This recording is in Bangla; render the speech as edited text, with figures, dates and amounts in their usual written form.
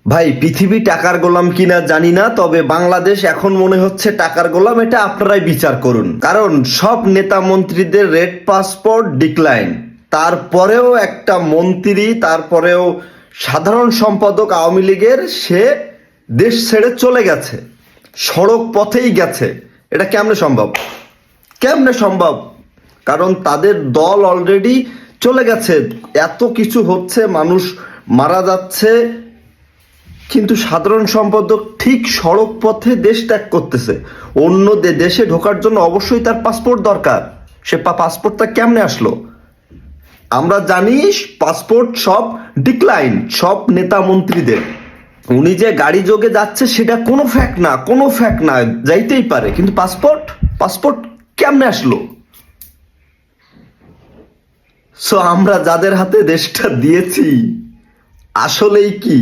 ভাই, পৃথিবী টাকার গোলাম কিনা জানি না, তবে বাংলাদেশ এখন মনে হচ্ছে টাকার গোলাম। এটা আপনারাই বিচার করুন। কারণ সব নেতা মন্ত্রীদের রেড পাসপোর্ট ডিক্লাইন, তারপরেও একটা মন্ত্রী, তারপরেও সাধারণ সম্পাদক আওয়ামী লীগের, সে দেশ ছেড়ে চলে গেছে, সড়ক পথেই গেছে। এটা কেমনে সম্ভব? কেমনে সম্ভব? কারণ তাদের দল অলরেডি চলে গেছে, এত কিছু হচ্ছে, মানুষ মারা যাচ্ছে, কিন্তু সাধারণ সম্পাদক ঠিক সড়ক পথে দেশ ত্যাগ করতেছে। অন্য দেশে ঢোকার জন্য অবশ্যই তার পাসপোর্ট দরকার। সে পাসপোর্টটা কেমনে আসলো? আমরা জানি পাসপোর্ট সব ডিক্লাইন, সব নেতা মন্ত্রীদের। উনি যে গাড়ি যোগে যাচ্ছে সেটা কোনো ফ্যাক্ট না, কোনো ফ্যাক্ট না, যাইতেই পারে, কিন্তু পাসপোর্ট পাসপোর্ট কেমনে আসলো? সো আমরা যাদের হাতে দেশটা দিয়েছি আসলেই কি